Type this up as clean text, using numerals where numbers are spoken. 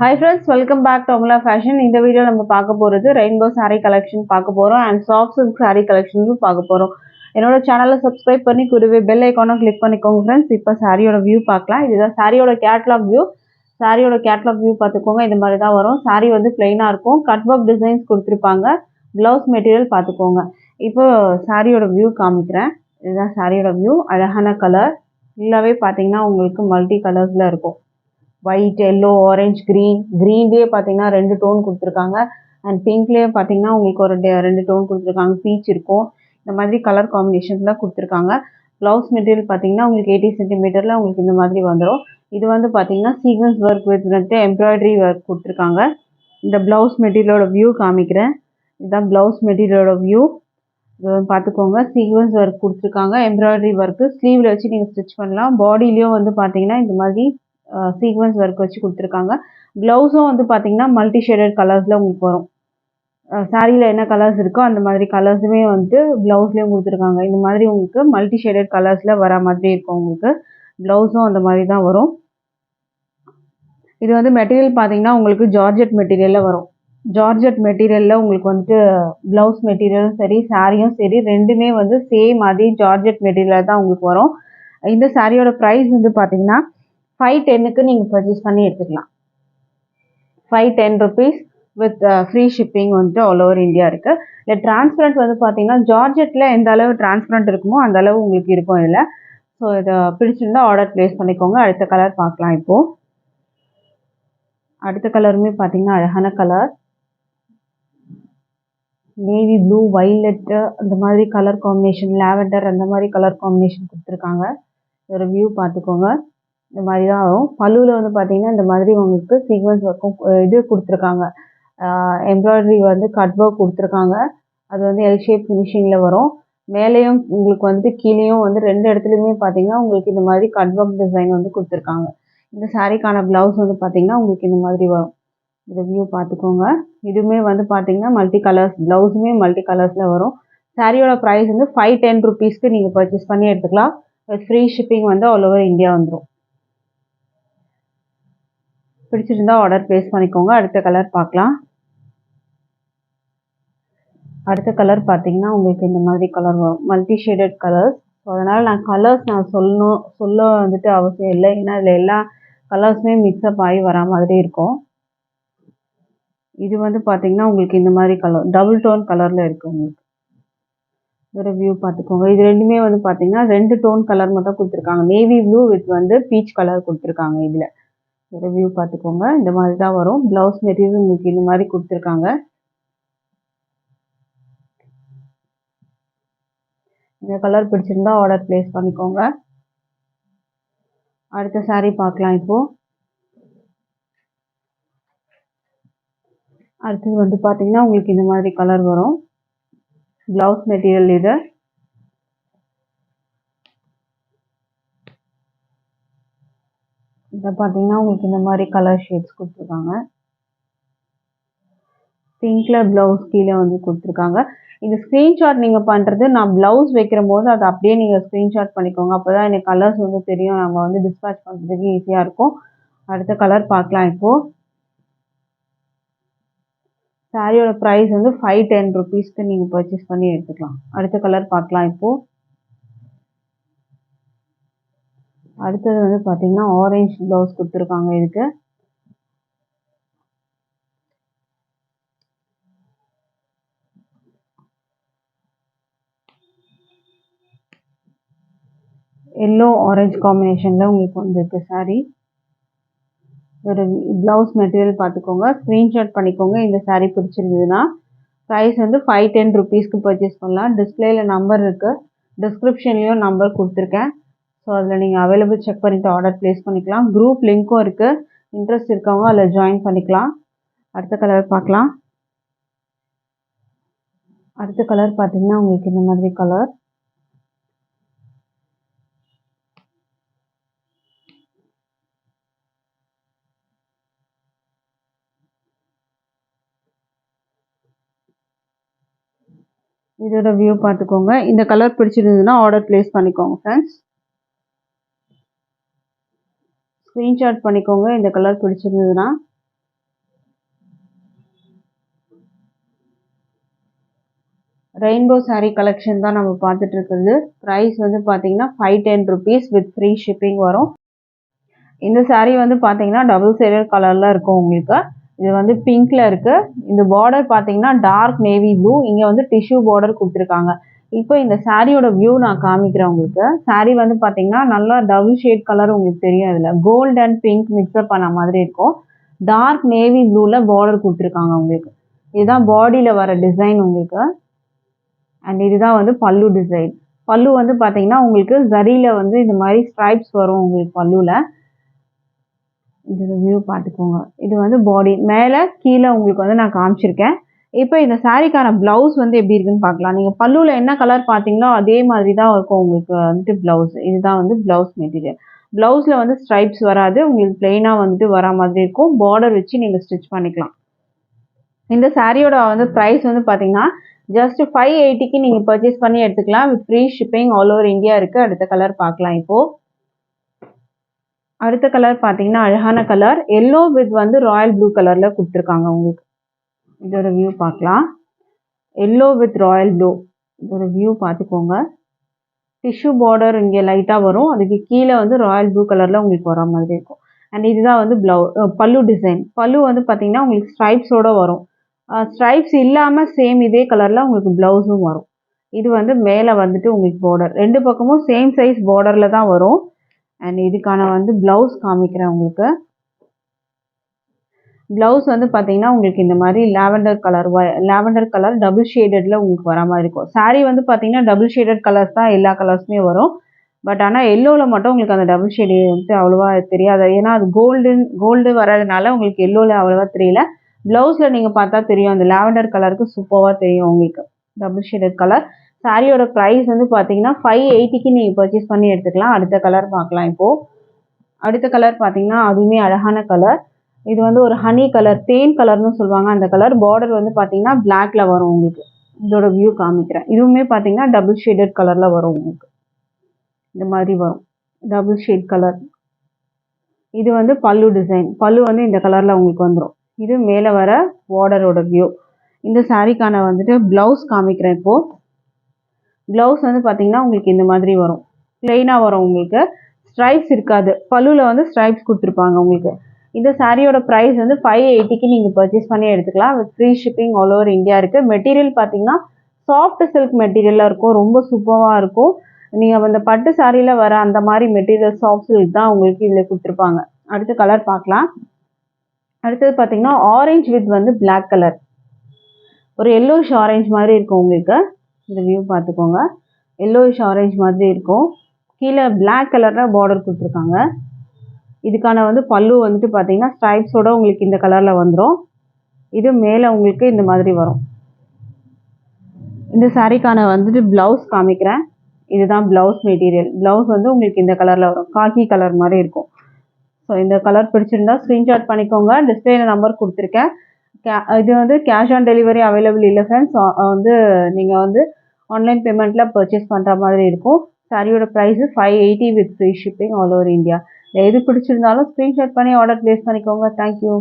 Hi friends, welcome back to Amala Fashion. இந்த video நம்ம பார்க்க போறது ரெயின்போ saree collection பார்க்க போறோம் and soft silk saree collection பார்க்க போறோம். என்னோட சேனலை சப்ஸ்கிரைப் பண்ணி கூடவே பெல் ஐகானை கிளிக் பண்ணிக்கோங்க ஃப்ரெண்ட்ஸ். இப்போ சாரியோட வியூ பார்க்கலாம். இதுதான் சாரியோட கேட்லாக் வியூ. சாரியோட கேட்லாக் வியூ பார்த்துக்கோங்க. இந்த மாதிரி தான் வரும். சாரி வந்து பிளைனாக இருக்கும். கட் ஒர்க் டிசைன்ஸ் கொடுத்துருப்பாங்க. ப்ளவுஸ் மெட்டீரியல் பார்த்துக்கோங்க. இப்போ சாரியோட வியூ காமிக்கிறேன். இதுதான் சாரியோட வியூ. அழகான கலர் ஃபுல்லாகவே பார்த்தீங்கன்னா உங்களுக்கு மல்டி கலர்ஸில் இருக்கும். ஒயிட், எல்லோ, ஆரஞ்ச், க்ரீன்லேயே பார்த்தீங்கன்னா 2 டோன் கொடுத்துருக்காங்க. அண்ட் பிங்க்லேயே பார்த்தீங்கன்னா உங்களுக்கு ஒரு 2 டோன் கொடுத்துருக்காங்க. பீச் இருக்கும். இந்த மாதிரி கலர் காம்பினேஷன்ஸில் கொடுத்துருக்காங்க. ப்ளவுஸ் மெட்டீரியல் பார்த்தீங்கன்னா உங்களுக்கு 80 சென்டிமீட்டரில் உங்களுக்கு இந்த மாதிரி வந்துடும். இது வந்து பார்த்தீங்கன்னா sequence work with embroidery work கொடுத்துருக்காங்க. இந்த ப்ளவுஸ் மெட்டீரியலோட வியூ காமிக்கிறேன். இதுதான் ப்ளவுஸ் மெட்டீரியலோட வியூ. இது பார்த்துக்கோங்க. சீக்வன்ஸ் ஒர்க் கொடுத்துருக்காங்க. எம்ப்ராய்டரி ஒர்க்கு ஸ்லீவில் வச்சு நீங்கள் ஸ்டிச் பண்ணலாம். பாடியிலையும் வந்து பார்த்தீங்கன்னா இந்த மாதிரி சீக்வன்ஸ் ஒர்க் வச்சு கொடுத்துருக்காங்க. ப்ளவுஸும் வந்து பார்த்தீங்கன்னா மல்டி ஷேடட் கலர்ஸில் உங்களுக்கு வரும். சாரியில் என்ன கலர்ஸ் இருக்கோ அந்த மாதிரி கலர்ஸுமே வந்துட்டு ப்ளவுஸ்லேயும் கொடுத்துருக்காங்க. இந்த மாதிரி உங்களுக்கு மல்டி ஷேடட் கலர்ஸில் வர மாதிரி இருக்கும். உங்களுக்கு ப்ளவுஸும் அந்த மாதிரி தான் வரும். இது வந்து மெட்டீரியல் பார்த்தீங்கன்னா உங்களுக்கு ஜார்ஜெட் மெட்டீரியலில் வரும். ஜார்ஜெட் மெட்டீரியலில் உங்களுக்கு வந்துட்டு ப்ளவுஸ் மெட்டீரியலும் சரி சாரியும் சரி ரெண்டுமே வந்து சேம் அதே ஜார்ஜெட் மெட்டீரியலில் தான் உங்களுக்கு வரும். இந்த சாரியோட ப்ரைஸ் வந்து பார்த்தீங்கன்னா 510க்கு நீங்கள் பர்ச்சேஸ் பண்ணி எடுத்துக்கலாம். 510 ருபீஸ் வித் ஃப்ரீ ஷிப்பிங் வந்துட்டு ஆல் ஓவர் இந்தியா இருக்குது. இல்லை டிரான்ஸ்பரண்ட் வந்து பார்த்தீங்கன்னா ஜார்ஜெட்டில் எந்த அளவு டிரான்ஸ்பரண்ட் இருக்குமோ அந்த அளவு உங்களுக்கு இருக்கும் இதில். ஸோ இதை பிடிச்சிருந்தா ஆர்டர் ப்ளேஸ் பண்ணிக்கோங்க. அடுத்த கலர் பார்க்கலாம். இப்போது அடுத்த கலருமே பார்த்தீங்கன்னா அழகான கலர். நேவி ப்ளூ, வைலட்டு அந்த மாதிரி கலர் காம்பினேஷன், லாவெண்டர் அந்த மாதிரி கலர் காம்பினேஷன் கொடுத்துருக்காங்க. ஒரு வியூ பார்த்துக்கோங்க. இந்த மாதிரி தான் வரும். பல்லுவில் வந்து பார்த்தீங்கன்னா இந்த மாதிரி உங்களுக்கு சீக்வன்ஸ் ஒர்க்கும் இது கொடுத்துருக்காங்க. எம்ப்ராய்டரி வந்து கட் ஒர்க் கொடுத்துருக்காங்க. அது வந்து எல் ஷேப் ஃபினிஷிங்கில் வரும். மேலேயும் உங்களுக்கு வந்துட்டு கீழேயும் வந்து 2 இடத்துலையுமே பார்த்தீங்கன்னா உங்களுக்கு இந்த மாதிரி கட் ஒர்க் டிசைன் வந்து கொடுத்துருக்காங்க. இந்த சாரீக்கான ப்ளவுஸ் வந்து பார்த்தீங்கன்னா உங்களுக்கு இந்த மாதிரி வரும். இந்த வியூ பார்த்துக்கோங்க. இதுவுமே வந்து பார்த்தீங்கன்னா மல்டி கலர்ஸ், ப்ளவுஸுமே மல்டி கலர்ஸில் வரும். சாரியோட ப்ரைஸ் வந்து 510 ருபீஸ்க்கு நீங்கள் பர்ச்சேஸ் பண்ணி எடுத்துக்கலாம். ஃப்ரீ ஷிப்பிங் வந்து ஆல் ஓவர் இந்தியா வந்துடும். பிடிச்சிருந்தா ஆர்டர் ப்ளேஸ் பண்ணிக்கோங்க. அடுத்த கலர் பார்க்கலாம். அடுத்த கலர் பார்த்தீங்கன்னா உங்களுக்கு இந்த மாதிரி கலர் வரும். Multi shaded colours. ஸோ அதனால் நான் சொல்ல வந்துட்டு அவசியம் இல்லை. ஏன்னா இதில் எல்லா கலர்ஸுமே மிக்ஸ்அப் ஆகி வரா மாதிரி இருக்கும். இது வந்து பார்த்தீங்கன்னா உங்களுக்கு இந்த மாதிரி கலர் டபுள் டோன் கலரில் இருக்குது. உங்களுக்கு ஒரு வியூ பார்த்துக்கோங்க. இது ரெண்டுமே வந்து பார்த்தீங்கன்னா 2 டோன் கலர் மட்டும் கொடுத்துருக்காங்க. நேவி ப்ளூ வித் வந்து பீச் கலர் கொடுத்துருக்காங்க. இதில் ஒரு வியூ பார்த்துக்கோங்க. இந்த மாதிரி தான் வரும். ப்ளவுஸ் மெட்டீரியல் உங்களுக்கு இந்த மாதிரி கொடுத்துருக்காங்க. இந்த கலர் பிடிச்சிருந்தா ஆர்டர் ப்ளேஸ் பண்ணிக்கோங்க. அடுத்த சாரீ பார்க்கலாம். இப்போது அடுத்தது வந்து பார்த்தீங்கன்னா உங்களுக்கு இந்த மாதிரி கலர் வரும். ப்ளவுஸ் மெட்டீரியல் இது. இதை பார்த்தீங்கன்னா உங்களுக்கு இந்த மாதிரி கலர் ஷேட்ஸ் கொடுத்துருக்காங்க. பிங்க்கில் ப்ளவுஸ் கீழே வந்து கொடுத்துருக்காங்க. இந்த ஸ்க்ரீன்ஷாட் நீங்கள் பண்ணுறது நான் ப்ளவுஸ் வைக்கிற போது அதை அப்படியே நீங்கள் ஸ்க்ரீன்ஷாட் பண்ணிக்கோங்க. அப்போ தான் எனக்கு கலர்ஸ் வந்து தெரியும். நம்ம வந்து டிஸ்பேச் பண்ணுறதுக்கு ஈஸியாக இருக்கும். அடுத்த கலர் பார்க்கலாம். இப்போது சாரியோட ப்ரைஸ் வந்து 510 ருபீஸ்க்கு நீங்கள் பர்ச்சேஸ் பண்ணி எடுத்துக்கலாம். அடுத்த கலர் பார்க்கலாம். இப்போது அடுத்தது வந்து பார்த்தீங்கன்னா ஆரஞ்ச் ப்ளவுஸ் கொடுத்துருக்காங்க. இதுக்கு எல்லோ ஆரஞ்ச் காம்பினேஷனில் உங்களுக்கு வந்துருக்கு சாரீ. ஒரு ப்ளவுஸ் மெட்டீரியல் பார்த்துக்கோங்க. ஸ்க்ரீன்ஷாட் பண்ணிக்கோங்க. இந்த சாரீ பிடிச்சிருந்ததுன்னா ப்ரைஸ் வந்து 510 ருபீஸ்க்கு பர்ச்சேஸ் பண்ணலாம். டிஸ்பிளேயில் நம்பர் இருக்குது. டிஸ்கிரிப்ஷன்லேயும் நம்பர் கொடுத்துருக்கேன். ஸோ அதில் நீங்கள் அவைலபிள் செக் பண்ணிவிட்டு ஆர்டர் ப்ளேஸ் பண்ணிக்கலாம். குரூப் லிங்க்கும் இருக்குது. இன்ட்ரெஸ்ட் இருக்கவங்க அதில் ஜாயின் பண்ணிக்கலாம். அடுத்த கலர் பார்க்கலாம். அடுத்த கலர் பார்த்தீங்கன்னா உங்களுக்கு இந்த மாதிரி கலர். இதோட வியூ பார்த்துக்கோங்க. இந்த கலர் பிடிச்சிருந்ததுன்னா ஆர்டர் ப்ளேஸ் பண்ணிக்கோங்க ஃப்ரெண்ட்ஸ். ஸ்க்ரீன்ஷாட் பண்ணிக்கோங்க. இந்த கலர் பிடிச்சிருந்ததுன்னா ரெயின்போ saree கலெக்ஷன் தான் நம்ம பார்த்துட்டு இருக்கிறது. ப்ரைஸ் வந்து பார்த்தீங்கன்னா 510 ருபீஸ் வித் ஃப்ரீ ஷிப்பிங் வரும். இந்த saree வந்து பார்த்தீங்கன்னா டபுள் ஷேடட் கலரில் இருக்கும் உங்களுக்கு. இது வந்து பிங்க்ல இருக்கு. இந்த பார்டர் பார்த்தீங்கன்னா டார்க் நேவி ப்ளூ. இங்கே வந்து டிஷ்யூ பார்டர் கொடுத்துருக்காங்க. இப்போ இந்த சாரியோட வியூ நான் காமிக்கிறேன் உங்களுக்கு. saree வந்து பார்த்தீங்கன்னா நல்லா டபுள் ஷேட் கலர் உங்களுக்கு தெரியும். இதில் கோல்டு அண்ட் பிங்க் மிக்ஸ்அப் பண்ண மாதிரி இருக்கும். டார்க் நேவி ப்ளூவில் பார்டர் கொடுத்துருக்காங்க உங்களுக்கு. இதுதான் பாடியில் வர டிசைன் உங்களுக்கு. அண்ட் இதுதான் வந்து பல்லு டிசைன். பல்லு வந்து பார்த்தீங்கன்னா உங்களுக்கு ஜரியில் வந்து இந்த மாதிரி ஸ்ட்ரைப்ஸ் வரும் உங்களுக்கு பல்லுவில். இது வியூ பார்த்துக்கோங்க. இது வந்து பாடி மேலே கீழே உங்களுக்கு வந்து நான் காமிச்சிருக்கேன். இப்போ இந்த சாரீக்கான ப்ளவுஸ் வந்து எப்படி இருக்குன்னு பார்க்கலாம். நீங்கள் பல்லுவில் என்ன கலர் பார்த்தீங்களோ அதே மாதிரி தான் இருக்கும் உங்களுக்கு வந்துட்டு ப்ளவுஸ். இதுதான் வந்து ப்ளவுஸ் மெட்டீரியல். ப்ளவுஸில் வந்து ஸ்ட்ரைப்ஸ் வராது. உங்களுக்கு பிளெயினாக வந்துட்டு வரா மாதிரி இருக்கும். பார்டர் வச்சு நீங்கள் ஸ்டிச் பண்ணிக்கலாம். இந்த சாரியோட வந்து ப்ரைஸ் வந்து பார்த்தீங்கன்னா ஜஸ்ட் 580க்கு நீங்கள் பர்ச்சேஸ் பண்ணி எடுத்துக்கலாம். With free shipping all over India இருக்குது. அடுத்த கலர் பார்க்கலாம் இப்போது. அடுத்த கலர் பார்த்தீங்கன்னா அழகான கலர். எல்லோ வித் வந்து ராயல் ப்ளூ கலரில் கொடுத்துருக்காங்க உங்களுக்கு. இதோட வியூ பார்க்கலாம். Yellow with Royal blue. இதோட வியூ பார்த்துக்கோங்க. டிஷ்யூ பார்டர் இங்கே லைட்டாக வரும். அதுக்கு கீழே வந்து ராயல் ப்ளூ கலரில் உங்களுக்கு வர மாதிரி இருக்கும். அண்ட் இதுதான் வந்து பல்லு டிசைன். பல்லு வந்து பார்த்தீங்கன்னா உங்களுக்கு ஸ்ட்ரைப்ஸோடு வரும். ஸ்ட்ரைப்ஸ் இல்லாமல் சேம் இதே கலரில் உங்களுக்கு ப்ளவுஸும் வரும். இது வந்து மேலே வந்துட்டு உங்களுக்கு பார்டர். ரெண்டு பக்கமும் சேம் சைஸ் பார்டரில் தான் வரும். அண்ட் இதுக்கான வந்து ப்ளவுஸ் காமிக்கிறேன் உங்களுக்கு. ப்ளவுஸ் வந்து பார்த்தீங்கன்னா உங்களுக்கு இந்த மாதிரி லாவெண்டர் கலர் டபுள் ஷேடடில் உங்களுக்கு வர மாதிரி இருக்கும். சாரீ வந்து பார்த்தீங்கன்னா டபுள் ஷேடட் கலர்ஸ் தான் எல்லா கலர்ஸுமே வரும். பட் ஆனால் எல்லோவில் மட்டும் உங்களுக்கு அந்த டபுள் ஷேடு வந்து அவ்வளோவா தெரியாது. ஏன்னா அது கோல்டு வரதுனால உங்களுக்கு எல்லோவில் அவ்வளோவா தெரியல. ப்ளவுஸில் நீங்கள் பார்த்தா தெரியும். அந்த லாவெண்டர் கலருக்கு சூப்பராக தெரியும் உங்களுக்கு. Double shaded colour. சாரியோட ப்ரைஸ் வந்து பார்த்தீங்கன்னா 580க்கு நீங்கள் பர்ச்சேஸ் பண்ணி எடுத்துக்கலாம். அடுத்த கலர் பார்க்கலாம் இப்போது. அடுத்த கலர் பார்த்தீங்கன்னா அதுவுமே அழகான கலர். இது வந்து ஒரு ஹனி கலர், தேன் கலர்னு சொல்லுவாங்க அந்த கலர். பார்டர் வந்து பார்த்தீங்கன்னா பிளாக்ல வரும் உங்களுக்கு. இதோட வியூ காமிக்கிறேன். இதுவுமே பார்த்தீங்கன்னா டபுள் ஷேடட் கலரில் வரும் உங்களுக்கு. இந்த மாதிரி வரும் டபுள் ஷேட் கலர். இது வந்து பல்லு டிசைன். பல்லு வந்து இந்த கலரில் உங்களுக்கு வந்துடும். இது மேலே வர பார்டரோட வியூ. இந்த சாரீக்கான வந்துட்டு ப்ளவுஸ் காமிக்கிறேன் இப்போது. ப்ளவுஸ் வந்து பார்த்தீங்கன்னா உங்களுக்கு இந்த மாதிரி வரும். பிளெயினாக வரும் உங்களுக்கு. ஸ்ட்ரைப்ஸ் இருக்காது. பல்லுவில் வந்து ஸ்ட்ரைப்ஸ் கொடுத்துருப்பாங்க உங்களுக்கு. இந்த சாரியோட ப்ரைஸ் வந்து 580க்கு நீங்கள் பர்ச்சேஸ் பண்ணி எடுத்துக்கலாம். With free shipping all over India இருக்குது. மெட்டீரியல் பார்த்தீங்கன்னா சாஃப்ட் சில்க் மெட்டீரியலாக இருக்கும். ரொம்ப சூப்பராக இருக்கும். நீங்கள் அந்த பட்டு சாரியில் வர அந்த மாதிரி மெட்டீரியல் சாஃப்ட் சில்க் தான் உங்களுக்கு இதில் கொடுத்துருப்பாங்க. அடுத்த கலர் பார்க்கலாம். அடுத்தது பார்த்தீங்கன்னா ஆரஞ்சு வித் வந்து பிளாக் கலர். ஒரு எல்லோஷ் ஆரஞ்சு மாதிரி இருக்கும் உங்களுக்கு. இந்த வியூ பார்த்துக்கோங்க. எல்லோஷ் ஆரஞ்சு மாதிரி இருக்கும். கீழே பிளாக் கலரில் பார்டர் கொடுத்துருக்காங்க. இதுக்கான வந்து பல்லு வந்துட்டு பார்த்தீங்கன்னா ஸ்ட்ரைப்ஸோட உங்களுக்கு இந்த கலரில் வந்துடும். இது மேலே உங்களுக்கு இந்த மாதிரி வரும். இந்த சாரீக்கான வந்துட்டு ப்ளவுஸ் காமிக்கிறேன். இதுதான் ப்ளவுஸ் மெட்டீரியல். ப்ளவுஸ் வந்து உங்களுக்கு இந்த கலரில் வரும். காக்கி கலர் மாதிரி இருக்கும். ஸோ இந்த கலர் பிடிச்சிருந்தா ஸ்க்ரீன்ஷாட் பண்ணிக்கோங்க. டிஸ்பிளேல நம்பர் கொடுத்துருக்கேன். இது வந்து கேஷ் ஆன் டெலிவரி அவைலபிள் இல்லை ஃப்ரெண்ட்ஸ். வந்து நீங்கள் வந்து ஆன்லைன் பேமெண்ட்டில் பர்ச்சேஸ் பண்ணுற மாதிரி இருக்கும். சாரியோட price 580 with free shipping all over India. எது பிடிச்சிருந்தாலும் ஸ்க்ரீன்ஷாட் பண்ணி ஆர்டர் ப்ளேஸ் பண்ணிக்கோங்க. தேங்க்யூ.